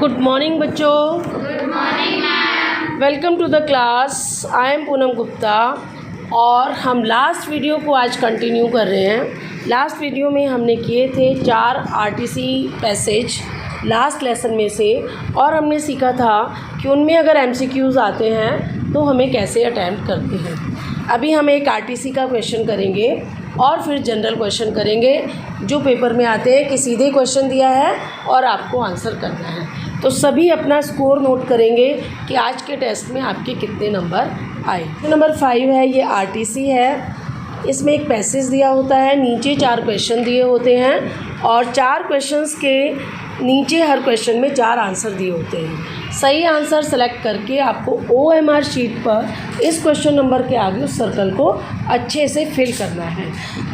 Good morning बच्चों। Good morning ma'am. Welcome to the class. I am Poonam Gupta और हम last video को आज कंटिन्यू कर रहे हैं। लास्ट वीडियो में हमने किए थे 4 आरटीसी पैसेज लास्ट लेसन में से, और हमने सीखा था कि उनमें अगर एमसीक्यूज़ आते हैं तो हमें कैसे अटैम्प्ट करते हैं। अभी हम एक आरटीसी का क्वेश्चन करेंगे और फिर जनरल क्वेश्चन करेंगे जो पेपर में आते हैं कि सीधे क्वेश्चन दिया है और आपको आंसर करना है। तो सभी अपना स्कोर नोट करेंगे कि आज के टेस्ट में आपके कितने नंबर आए। नंबर 5 है, ये आरटीसी है। इसमें एक पैसेज दिया होता है, नीचे 4 क्वेश्चन दिए होते हैं और 4 क्वेश्चंस के नीचे हर क्वेश्चन में 4 आंसर दिए होते हैं। सही आंसर सेलेक्ट करके आपको OMR शीट पर इस क्वेश्चन नंबर के आगे उस सर्कल को अच्छे से फिल करना है।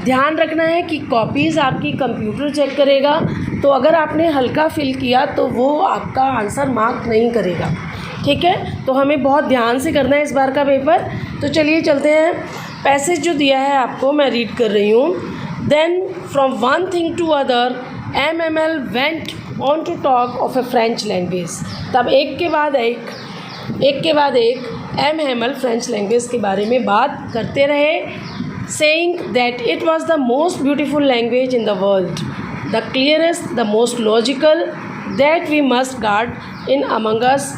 ध्यान रखना है कि कॉपीज़ आपकी कंप्यूटर चेक करेगा, तो अगर आपने हल्का फिल किया तो वो आपका आंसर मार्क नहीं करेगा। ठीक है, तो हमें बहुत ध्यान से करना है इस बार का पेपर। तो चलिए चलते हैं। पैसेज जो दिया है आपको मैं रीड कर रही हूँ। Then from one thing to other MML went on to talk of a French language. तब एक के बाद एक MML फ्रेंच लैंग्वेज के बारे में बात करते रहे, saying that it was the most beautiful language in the world, the clearest, the most logical, that we must guard in among us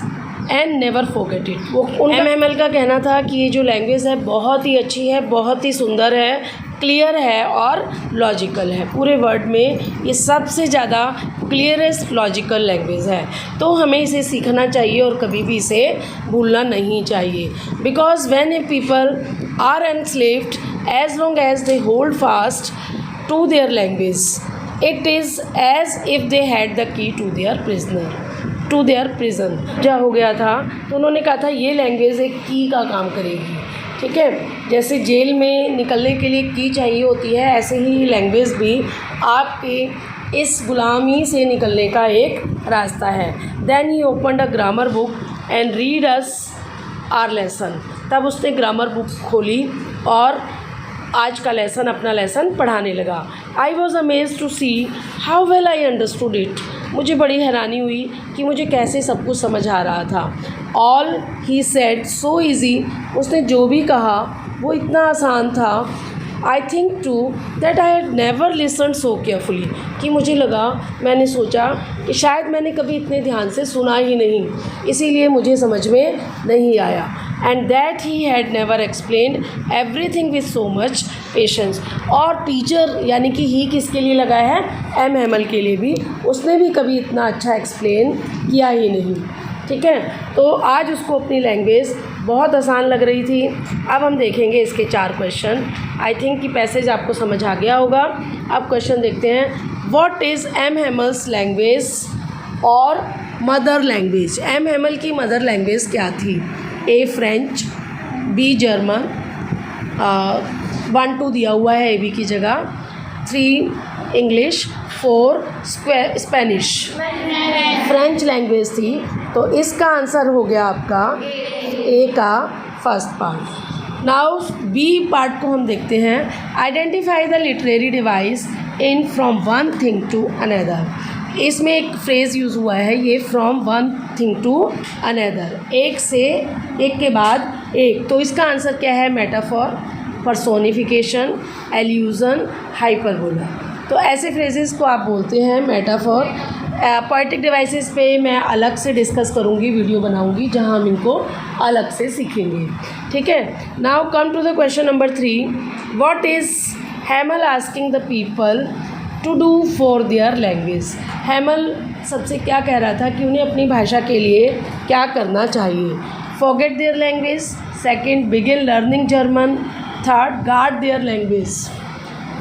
and never forget it. वो MML का कहना था कि ये जो लैंग्वेज है बहुत ही अच्छी है, बहुत ही सुंदर है, क्लियर है और लॉजिकल है। पूरे वर्ल्ड में ये सबसे ज़्यादा क्लियरेस्ट लॉजिकल लैंग्वेज है, तो हमें इसे सीखना चाहिए और कभी भी इसे भूलना नहीं चाहिए। Because when a people are enslaved as long as they hold fast to their language, it is as if they had the key to their prison. क्या हो गया था, तो उन्होंने कहा था ये लैंग्वेज एक की का काम करेगी। ठीक है, जैसे जेल में निकलने के लिए की चाहिए होती है, ऐसे ही लैंग्वेज भी आपके इस गुलामी से निकलने का एक रास्ता है। Then he opened a grammar book and read us our lesson. तब उसने ग्रामर बुक खोली और आज का लेसन, अपना लेसन पढ़ाने लगा। I was amazed to see how well I understood it. मुझे बड़ी हैरानी हुई कि मुझे कैसे सब कुछ समझ आ रहा था। All he said so easy. उसने जो भी कहा वो इतना आसान था। I think too that I had never listened so carefully. कि मुझे लगा, मैंने सोचा कि शायद मैंने कभी इतने ध्यान से सुना ही नहीं, इसीलिए मुझे समझ में नहीं आया। And that he had never explained everything with so much patience. और टीचर यानी कि ही किसके लिए लगाया है, MML के लिए भी, उसने भी कभी इतना अच्छा एक्सप्लेन किया ही नहीं। ठीक है, तो आज उसको अपनी लैंग्वेज बहुत आसान लग रही थी। अब हम देखेंगे इसके 4 क्वेश्चन। आई थिंक कि पैसेज आपको समझ आ गया होगा। अब क्वेश्चन देखते हैं। व्हाट इज़ MML's लैंग्वेज और मदर लैंग्वेज। MML की मदर लैंग्वेज क्या थी? A फ्रेंच, B जर्मन, 1 2 दिया हुआ है AB की जगह, 3 इंग्लिश, 4 स्पेनिश। फ्रेंच लैंग्वेज थी, तो इसका आंसर हो गया आपका A का first part. Now B part को हम देखते हैं। Identify the literary device in from one thing to another. इसमें एक फ्रेज़ यूज़ हुआ है, ये from one thing to another, एक से एक के बाद एक। तो इसका आंसर क्या है? Metaphor, personification, illusion, hyperbola. तो ऐसे फ्रेजेस को आप बोलते हैं मेटाफॉर। पोएटिक डिवाइसेस पे मैं अलग से डिस्कस करूँगी, वीडियो बनाऊँगी जहाँ हम इनको अलग से सीखेंगे। ठीक है, now come to the question number 3। What is Hamel asking the people to do for their language. Hamel सबसे क्या कह रहा था कि उन्हें अपनी भाषा के लिए क्या करना चाहिए? Forget their language, second begin learning German, third guard their language,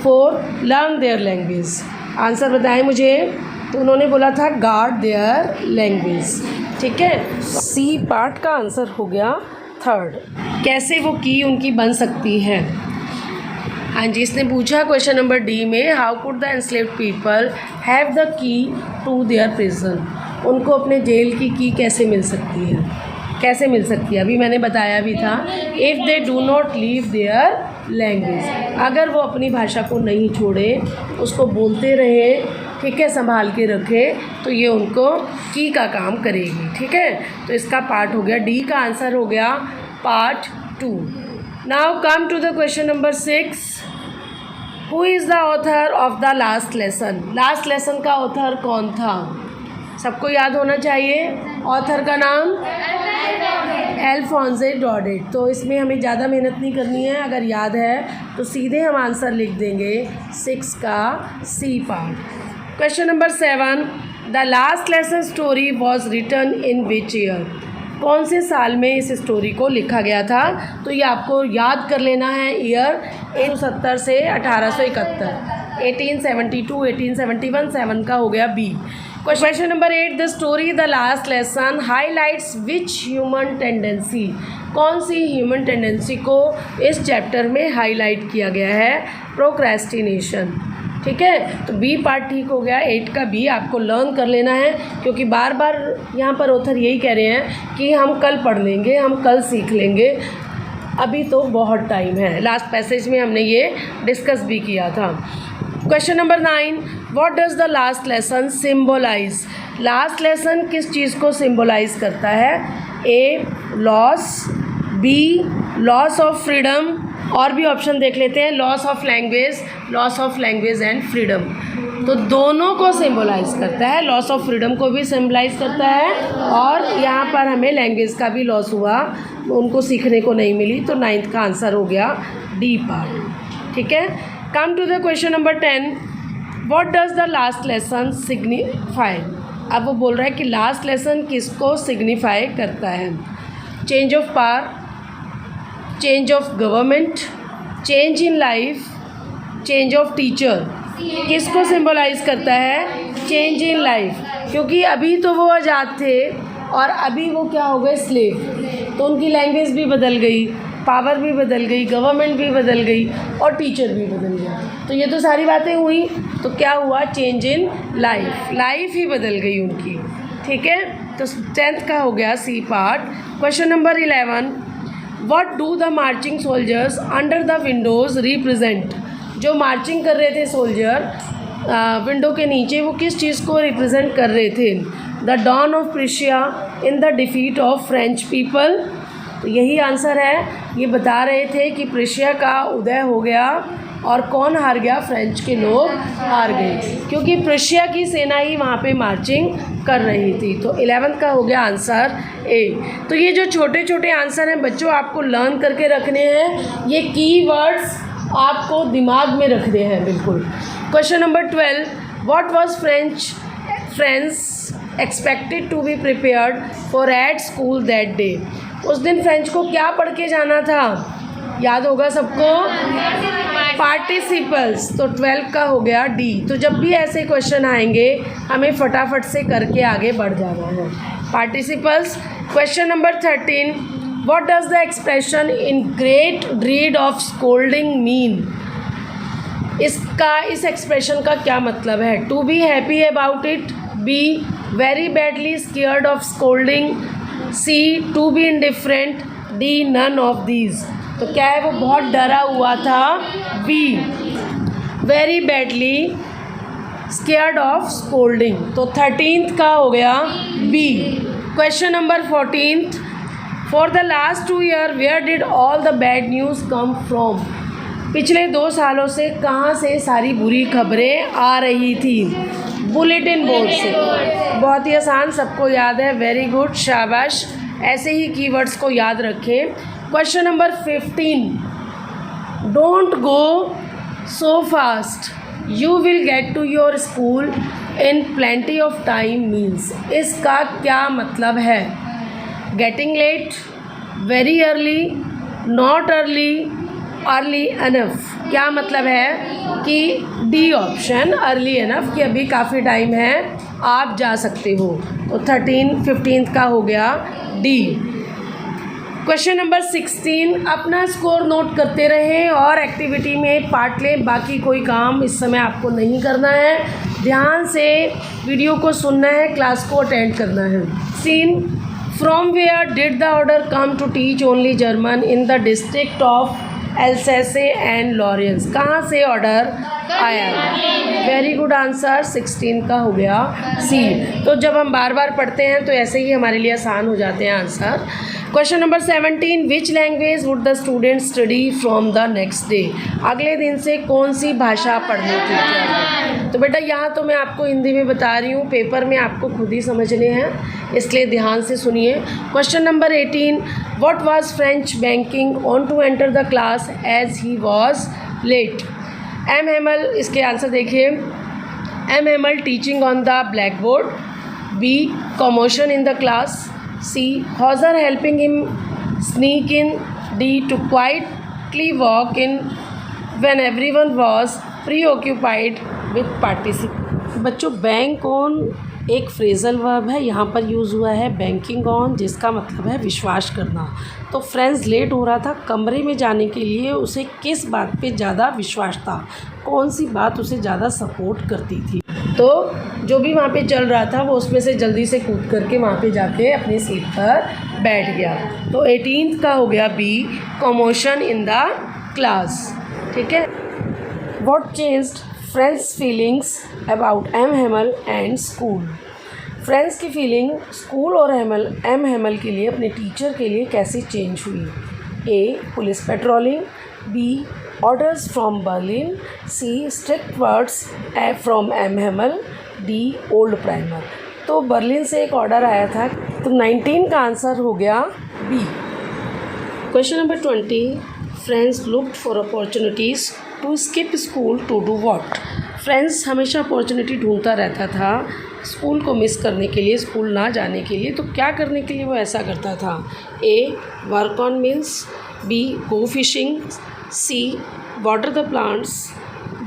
4 learn their language. Answer बताएं मुझे। तो उन्होंने बोला था गार्ड देयर लैंग्वेज। ठीक है, C पार्ट का आंसर हो गया 3rd। कैसे वो की उनकी बन सकती है? हाँ जी, इसने पूछा क्वेश्चन नंबर D में, how could the enslaved people have the key to their prison. उनको अपने जेल की की कैसे मिल सकती है? कैसे मिल सकती है? अभी मैंने बताया भी था, if they do not leave their language. अगर वो अपनी भाषा को नहीं छोड़े, उसको बोलते रहे, ठीक है, संभाल के रखे, तो ये उनको की का काम करेगी। ठीक है, तो इसका पार्ट हो गया, डी का आंसर हो गया part 2। Now come to the question number 6। Who is the author of the last lesson? Last lesson का ऑथर कौन था? सबको याद होना चाहिए। ऑथर का नाम अल्फोंसे डॉडेट। तो इसमें हमें ज़्यादा मेहनत नहीं करनी है, अगर याद है तो सीधे हम आंसर लिख देंगे 6 का C part. Question number 7। The last lesson story was written in which year? कौन से साल में इस स्टोरी को लिखा गया था? तो ये आपको याद कर लेना है ईयर। 1870 से 1871, 1872, 1871, 7 का हो गया B. Question number 8। The story the last lesson highlights which human tendency? कौन सी ह्यूमन टेंडेंसी को इस चैप्टर में हाईलाइट किया गया है? प्रोक्रेस्टिनेशन। ठीक है, तो बी पार्ट ठीक हो गया। 8 का बी आपको लर्न कर लेना है, क्योंकि बार बार यहाँ पर ऑथर यही कह रहे हैं कि हम कल पढ़ लेंगे, हम कल सीख लेंगे, अभी तो बहुत टाइम है। लास्ट पैसेज में हमने ये डिस्कस भी किया था। Question number 9। What does the last lesson symbolize? Last lesson किस चीज़ को सिम्बोलाइज करता है? A loss, B loss of freedom, और भी ऑप्शन देख लेते हैं, loss of language and freedom. तो दोनों को सिम्बोलाइज करता है, लॉस ऑफ फ्रीडम को भी सिम्बलाइज करता है, और यहाँ पर हमें लैंग्वेज का भी लॉस हुआ, उनको सीखने को नहीं मिली। तो 9th का आंसर हो गया डी पार्ट। ठीक है, come to the question number 10। What does the last lesson signify? अब वो बोल रहा है कि लास्ट लेसन किसको सिग्निफाई करता है? Change of power, change of government, change in life, change of teacher. किसको सिंबलाइज करता है? चेंज इन लाइफ, क्योंकि अभी तो वो आज़ाद थे और अभी वो क्या हो गए? स्लेव। तो उनकी लैंग्वेज भी बदल गई, पावर भी बदल गई, गवर्नमेंट भी बदल गई और टीचर भी बदल गया। तो ये तो सारी बातें हुई, तो क्या हुआ? चेंज इन लाइफ ही बदल गई उनकी। ठीक है, तो 10th का हो गया C part. Question number 11। What do the marching soldiers under the windows represent? जो मार्चिंग कर रहे थे सोल्जर विंडो के नीचे, वो किस चीज़ को रिप्रेजेंट कर रहे थे? The dawn of Prussia in the defeat of French people. तो यही आंसर है। ये बता रहे थे कि प्रेशिया का उदय हो गया और कौन हार गया? फ्रेंच के लोग हार गए, क्योंकि प्रेशिया की सेना ही वहाँ पे मार्चिंग कर रही थी। तो 11th का हो गया आंसर ए। तो ये जो छोटे छोटे आंसर हैं बच्चों, आपको लर्न करके रखने हैं, ये कीवर्ड्स आपको दिमाग में रखने हैं बिल्कुल। Question number 12। What was Franz expected to be prepared for at school that day? उस दिन फ्रेंच को क्या पढ़ के जाना था? याद होगा सबको? पार्टिसिपल्स। तो 12 का हो गया डी। तो जब भी ऐसे क्वेश्चन आएंगे हमें फटाफट से करके आगे बढ़ जाना है। Participles. Question number 13। What does the expression in great dread of scolding mean? इस एक्सप्रेशन का क्या मतलब है? To be happy about it, B very badly scared of scolding, C to be indifferent, D none of these. तो क्या है? वो बहुत डरा हुआ था, B very badly scared of scolding. तो 13th का हो गया B. Question number 14। For the last 2 year where did all the bad news come from? पिछले 2 सालों से कहाँ से सारी बुरी खबरें आ रही थी? बुलेटिन बोर्ड से। बहुत ही आसान, सबको याद है, वेरी गुड, शाबाश। ऐसे ही कीवर्ड्स को याद रखें। Question number 15। Don't go so fast, you will get to your school in plenty of time means? इसका क्या मतलब है? Getting late, very early, not early, early enough. क्या मतलब है कि डी ऑप्शन अर्ली एनफ, कि अभी काफ़ी टाइम है, आप जा सकते हो। तो 15th का हो गया डी। Question number 16। अपना स्कोर नोट करते रहें और एक्टिविटी में पार्ट लें। बाकी कोई काम इस समय आपको नहीं करना है, ध्यान से वीडियो को सुनना है, क्लास को अटेंड करना है। Scene. From where did the order come to teach only German in the district of Alsace and Lorraine. कहाँ से ऑर्डर आया? वेरी गुड आंसर, 16 का हो गया सी। तो जब हम बार बार पढ़ते हैं तो ऐसे ही हमारे लिए आसान हो जाते हैं answer. Question number 17, which language would the student study from the next day? अगले दिन से कौन सी भाषा पढ़नी थी? तो बेटा यहाँ तो मैं आपको हिंदी में बता रही हूँ, पेपर में आपको खुद ही समझने हैं, इसलिए ध्यान से सुनिए। Question number 18, what was Franz banking on to enter the class as he was late? M Hamel, इसके आंसर देखिए। M Hamel teaching on the blackboard, B commotion in the class, C Hauser helping him sneak in, D to quietly walk in when everyone was preoccupied with participate. बच्चों, bank on एक phrasal verb है, यहाँ पर use हुआ है banking on, जिसका मतलब है विश्वास करना। तो फ्रेंड्स लेट हो रहा था कमरे में जाने के लिए, उसे किस बात पे ज़्यादा विश्वास था, कौन सी बात उसे ज़्यादा सपोर्ट करती थी? तो जो भी वहाँ पे चल रहा था वो उसमें से जल्दी से कूद करके वहाँ पे जाके अपनी सीट पर बैठ गया। तो 18 का हो गया B, commotion in the class. ठीक है। What changed Franz's feelings about M Hamel and school? Franz's की फीलिंग स्कूल और एम हेमल के लिए, अपने टीचर के लिए कैसे चेंज हुई? A police patrolling, B orders from Berlin, C strict words from M Hamel, D old primer. तो बर्लिन से एक ऑर्डर आया था, तो 19 का आंसर हो गया B. Question number 20, Franz looked for opportunities to skip school to do what? Franz हमेशा अपॉर्चुनिटी ढूंढता रहता था स्कूल को मिस करने के लिए, स्कूल ना जाने के लिए। तो क्या करने के लिए वो ऐसा करता था? A work on mills, B go fishing, C water the plants,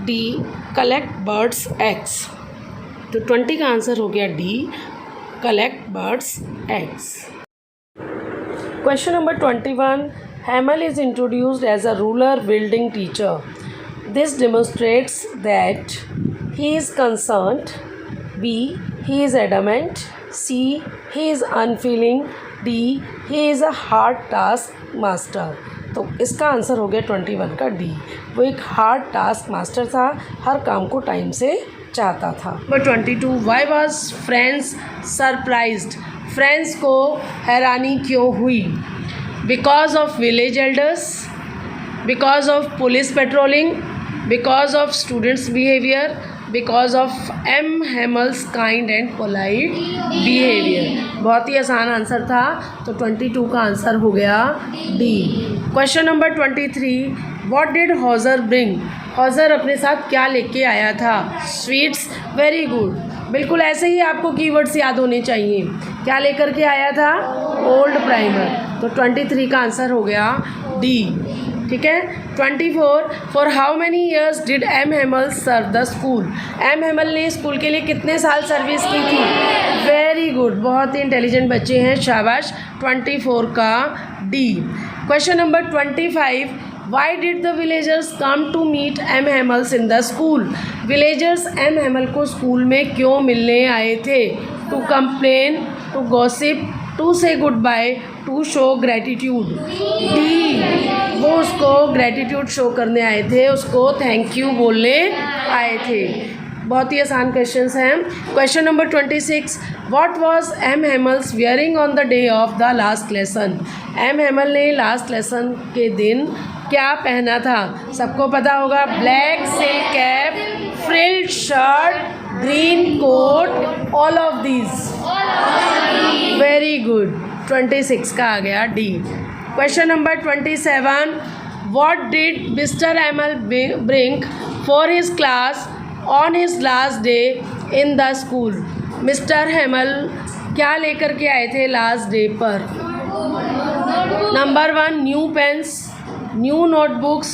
D collect birds eggs. तो 20 का आंसर हो गया D, collect birds eggs. Question number 21, Hamel is introduced as a ruler wielding teacher. This demonstrates that he is concerned, B he is adamant, C he is unfeeling, D he is a hard task master। तो इसका answer हो गया 21 का D. वो एक hard task master था, हर काम को टाइम से चाहता था। Number 22, why was Franz surprised? Franz को हैरानी क्यों हुई? Because of village elders, because of police patrolling, because of students behaviour, because of M Hamel's kind and polite behaviour. बहुत ही आसान आंसर था, तो 22 का आंसर हो गया D. Question number 23, what did Hauser bring? Hauser अपने साथ क्या लेके आया था? Sweets, very good. बिल्कुल ऐसे ही आपको कीवर्ड्स याद होने चाहिए। क्या लेकर के आया था? Old primer. तो 23 का आंसर हो गया डी। ठीक है। 24, for how many years did M Hamel serve the school? M Hamel ने स्कूल के लिए कितने साल सर्विस की थी? वेरी गुड, बहुत ही इंटेलिजेंट बच्चे हैं, शाबाश। 24 का D. Question number 25, why did the villagers come to meet M Hamel's in the school? Villagers M Hamel को स्कूल में क्यों मिलने आए थे? To complain, to gossip, to say goodbye, to show gratitude. D, वो उसको gratitude show करने आए थे, उसको थैंक यू बोलने आए थे। बहुत ही आसान क्वेश्चंस हैं। Question number 26, what was M Hamel's wearing on the day of the last lesson? M Hamel ने लास्ट लेसन के दिन क्या पहना था? सबको पता होगा, black silk cap, frilled shirt, green coat, all of these. Very good, 26 का आ गया D. Question number 27, what did mister Hamel bring for his class on his last day in the school? Mister Hamel क्या लेकर के आए थे last day पर? Number 1, new pens, new notebooks,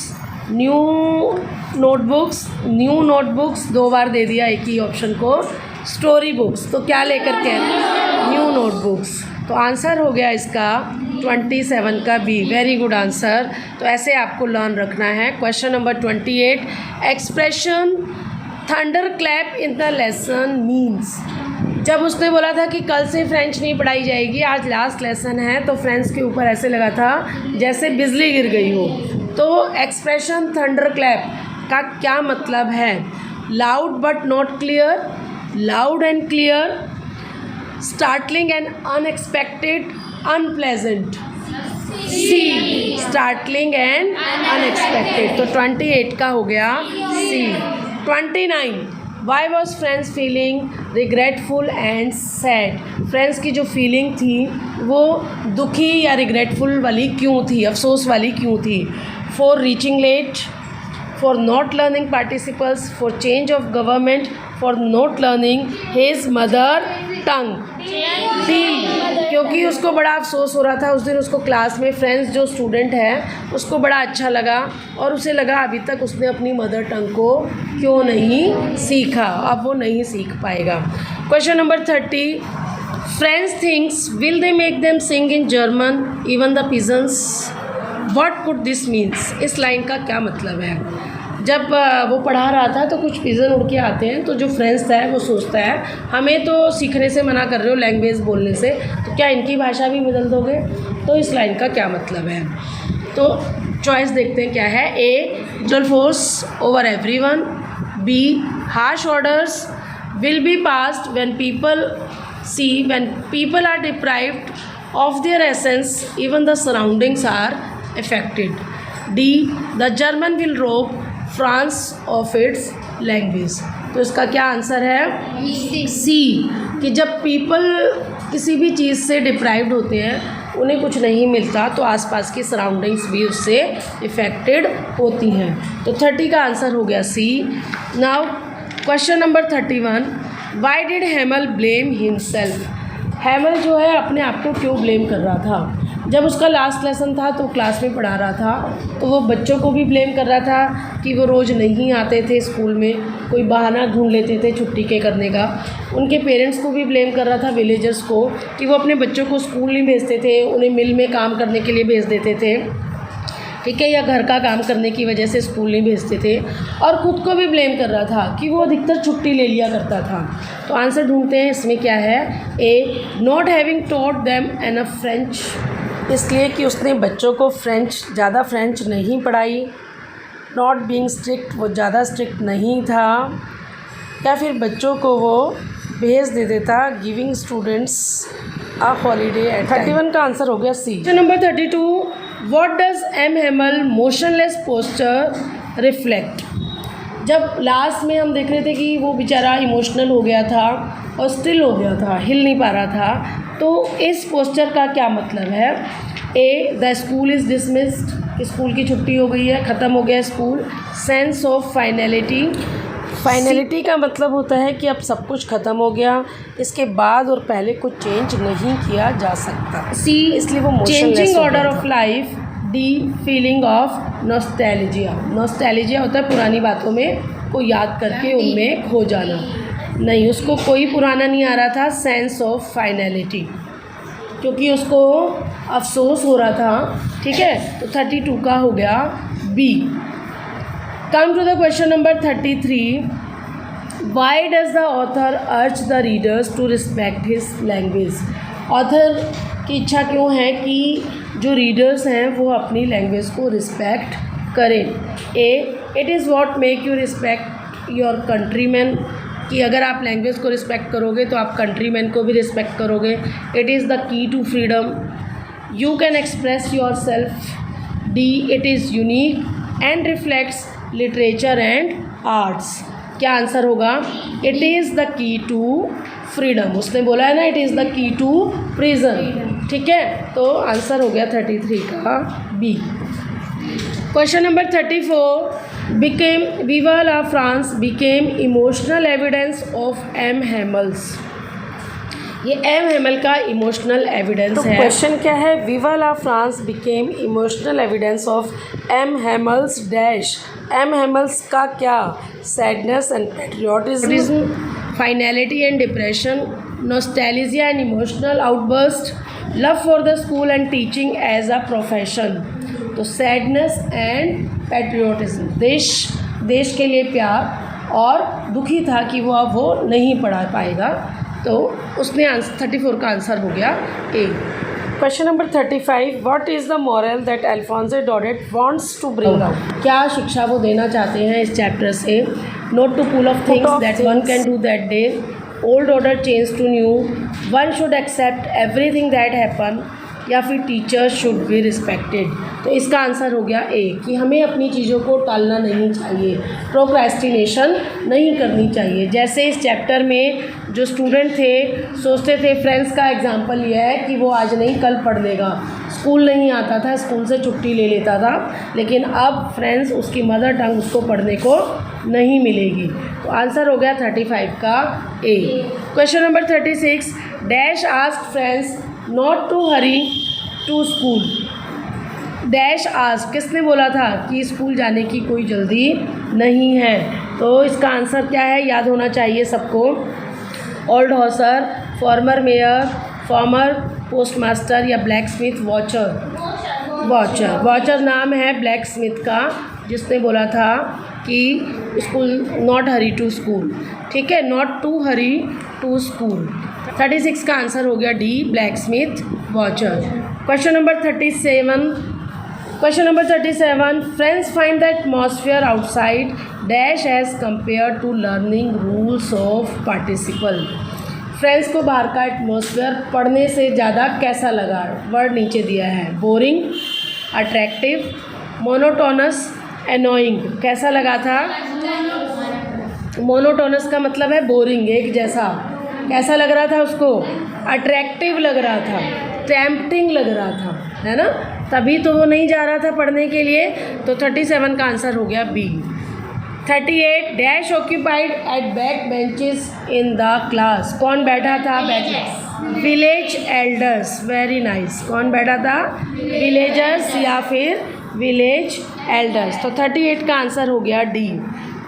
2 बार दे दिया एक ही ऑप्शन को। स्टोरी बुक्स, तो क्या लेकर के? New notebooks. तो आंसर हो गया इसका 27 का बी। Very good answer. तो ऐसे आपको लर्न रखना है। Question number 28, expression thunder clap in the lesson means? जब उसने बोला था कि कल से फ्रेंच नहीं पढ़ाई जाएगी, आज लास्ट लेसन है, तो फ्रेंड्स के ऊपर ऐसे लगा था जैसे बिजली गिर गई हो। तो एक्सप्रेशन थंडर क्लैप का क्या मतलब है? Loud but not clear, loud and clear, startling and unexpected, unpleasant. C, startling and unexpected. तो 28 का हो गया C. 29, why was Franz feeling regretful and sad? Franz की जो फीलिंग थी वो दुखी या रिग्रेटफुल वाली क्यों थी, अफसोस वाली क्यों थी? For reaching late, for not learning participles, for change of government, for not learning his mother tongue. D, क्योंकि उसको बड़ा अफसोस हो रहा था उस दिन, उसको क्लास में फ्रेंड्स जो स्टूडेंट है उसको बड़ा अच्छा लगा और उसे लगा अभी तक उसने अपनी मदर टंग को क्यों नहीं सीखा, अब वो नहीं सीख पाएगा। Question number 30, Franz thinks will they make them sing in German even the pigeons? What could this means? इस लाइन का क्या मतलब है? जब वो पढ़ा रहा था तो कुछ पिजन उड़ के आते हैं, तो जो फ्रेंड्स है वो सोचता है हमें तो सीखने से मना कर रहे हो, लैंग्वेज बोलने से, तो क्या इनकी भाषा भी बदल दोगे? तो इस लाइन का क्या मतलब है? तो चॉइस देखते हैं क्या है। A, general force over everyone. B, harsh orders will be passed when people see when people are deprived of their essence, even the surroundings are affected. D, the German will rob France of its language. तो इसका क्या answer है? सी, कि जब people किसी भी चीज़ से deprived होते हैं, उन्हें कुछ नहीं मिलता, तो आसपास की सराउंडिंग्स भी उससे इफ़ेक्टेड होती हैं। तो 30 का आंसर हो गया C. Now question number 31, why did Hamel blame himself? Hamel जो है अपने आप को क्यों ब्लेम कर रहा था? जब उसका लास्ट लेसन था तो क्लास में पढ़ा रहा था, तो वो बच्चों को भी ब्लेम कर रहा था कि वो रोज़ नहीं आते थे स्कूल में, कोई बहाना ढूंढ लेते थे छुट्टी के करने का। उनके पेरेंट्स को भी ब्लेम कर रहा था, विलेजर्स को, कि वो अपने बच्चों को स्कूल नहीं भेजते थे, उन्हें मिल में काम करने के लिए भेज देते थे, ठीक है, या घर का काम करने की वजह से स्कूल नहीं भेजते थे। और ख़ुद को भी ब्लेम कर रहा था कि वो अधिकतर छुट्टी ले लिया करता था। तो आंसर ढूंढते हैं, इसमें क्या है? A, not having taught them enough French, इसलिए कि उसने बच्चों को ज़्यादा फ्रेंच नहीं पढ़ाई। नॉट बीइंग स्ट्रिक्ट, वो ज़्यादा स्ट्रिक्ट नहीं था, या फिर बच्चों को वो भेज देते था। Giving students a holiday at 31 का आंसर हो गया C. Question number 32, what does M Hamel motionless posture reflect? जब लास्ट में हम देख रहे थे कि वो बेचारा इमोशनल हो गया था और स्टिल हो गया था, हिल नहीं पा रहा था, तो इस पोस्चर का क्या मतलब है? A, the school is dismissed, school की छुट्टी हो गई है, ख़त्म हो गया school. Sense of finality, finality का मतलब होता है कि अब सब कुछ ख़त्म हो गया, इसके बाद और पहले कुछ चेंज नहीं किया जा सकता। सी, इसलिए वो changing order of life. D, feeling of nostalgia, nostalgia होता है पुरानी बातों में को याद करके उनमें खो जाना। नहीं, उसको कोई पुराना नहीं आ रहा था। सेंस ऑफ फाइनलिटी, क्योंकि उसको अफसोस हो रहा था, ठीक है। तो 32 का हो गया B. Come to the question number 33. Why does the author urge the readers to respect his language? Author की इच्छा क्यों है कि जो रीडर्स हैं वो अपनी लैंग्वेज को रिस्पेक्ट करें? A, it is what make you respect your countryman, कि अगर आप लैंग्वेज को रिस्पेक्ट करोगे तो आप कंट्रीमैन को भी रिस्पेक्ट करोगे। It is the key to freedom, you can express yourself. D, it is unique and reflects literature and arts. क्या आंसर होगा? It is the key to freedom. उसने बोला है ना, it is the key to prison, ठीक है। तो answer हो गया 33 का B. Question number 34, became viva la France became emotional evidence of M Hamel's. ये एम हैमल का इमोशनल एविडेंस है। क्वेश्चन क्या है? Viva la France became emotional evidence of M Hamel's dash. M Hamel's का क्या? Sadness and patriotism, finality and depression, nostalgia and emotional outburst, love for the school and teaching as a profession. तो sadness and patriotism, देश के लिए प्यार, और दुखी था कि वो अब वो नहीं पढ़ा पाएगा। तो उसने 34 का आंसर हो गया A. Question number 35, what is the moral that Alphonse Daudet wants to bring out? क्या शिक्षा वो देना चाहते हैं इस चैप्टर से? Not to pull off things that one can do that day, old order change to new, one should accept everything that happen, या फिर टीचर्स शुड बी रिस्पेक्टेड। तो इसका आंसर हो गया ए, कि हमें अपनी चीज़ों को टालना नहीं चाहिए, प्रोक्रेस्टिनेशन नहीं करनी चाहिए। जैसे इस चैप्टर में जो स्टूडेंट थे सोचते थे, फ्रेंड्स का एग्जांपल यह है कि वो आज नहीं कल पढ़ लेगा, स्कूल नहीं आता था, स्कूल से छुट्टी ले लेता था, लेकिन अब फ्रेंड्स उसकी मदर टंग उसको पढ़ने को नहीं मिलेगी। तो आंसर हो गया 35 का A. Question number 36, dash asked friends not to hurry to school. Dash ask, किसने बोला था कि स्कूल जाने की कोई जल्दी नहीं है? तो इसका आंसर क्या है, याद होना चाहिए सबको। Old Hauser, former mayor, former postmaster, or blacksmith Wachter. Wachter नाम है ब्लैक स्मिथ का, जिसने बोला था कि school not hurry to school. ठीक है, not to hurry to school. 36 का आंसर हो गया D, blacksmith Wachter. Question number 37, Franz find the atmosphere outside dash as compare to learning rules of participle. फ्रेंड्स को बाहर का एटमॉस्फेयर पढ़ने से ज़्यादा कैसा लगा? वर्ड नीचे दिया है, बोरिंग, अट्रैक्टिव, मोनोटोनस, एनोइंग। कैसा लगा था? मोनोटोनस का मतलब है बोरिंग, एक जैसा। कैसा लग रहा था उसको? अट्रैक्टिव लग रहा था, टेम्पटिंग लग रहा था, है ना, तभी तो वो नहीं जा रहा था पढ़ने के लिए। तो 37 का आंसर हो गया B. 38, dash occupied at back benches in the class. कौन बैठा था back? Village elders. Very nice. कौन बैठा था? विलेजर्स या फिर विलेज एल्डर्स। तो 38 का आंसर हो गया D.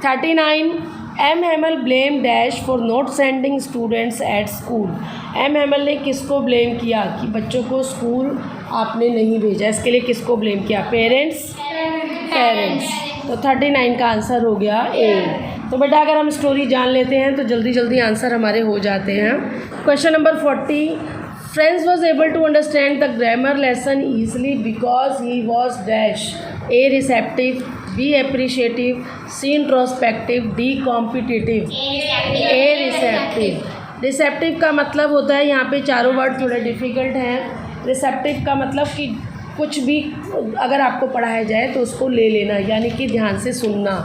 39, M Hamel blame dash for not sending students at school. M Hamel ने किसको ब्लेम किया कि बच्चों को स्कूल आपने नहीं भेजा? इसके लिए किसको ब्लेम किया? पेरेंट्स। तो 39 का आंसर हो गया ए। तो बेटा अगर हम स्टोरी जान लेते हैं तो जल्दी जल्दी आंसर हमारे हो जाते हैं। Question number 40, Franz was able to understand the grammar lesson easily because he was dash. A receptive, B appreciative, C introspective, D competitive. A receptive. Receptive का मतलब होता है, यहाँ पे चारों वर्ड थोड़े डिफ़िकल्ट हैं। रिसेप्टिव का मतलब कि कुछ भी अगर आपको पढ़ाया जाए तो उसको ले लेना, यानी कि ध्यान से सुनना।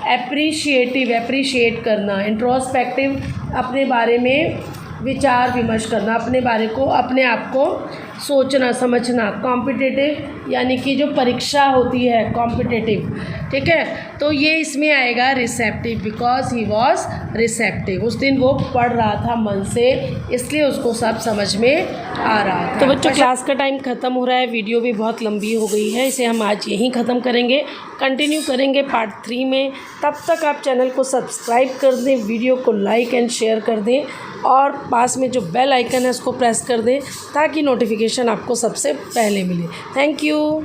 एप्रिशिएटिव, एप्रिशिएट करना। इंट्रोस्पेक्टिव, अपने बारे में विचार विमर्श करना, अपने बारे को, अपने आप को सोचना समझना। कॉम्पिटिटिव यानी कि जो परीक्षा होती है, कॉम्पिटिटिव। ठीक है, तो ये इसमें आएगा receptive, because he was receptive. उस दिन वो पढ़ रहा था मन से, इसलिए उसको सब समझ में आ रहा था। तो बच्चों क्लास का टाइम ख़त्म हो रहा है, वीडियो भी बहुत लंबी हो गई है, इसे हम आज यहीं ख़त्म करेंगे। कंटिन्यू करेंगे पार्ट 3 में। तब तक आप चैनल को सब्सक्राइब कर दें, वीडियो को लाइक एंड शेयर कर दें, और पास में जो बेल आइकन है उसको प्रेस कर दें ताकि नोटिफिकेशन आपको सबसे पहले मिले। Thank you.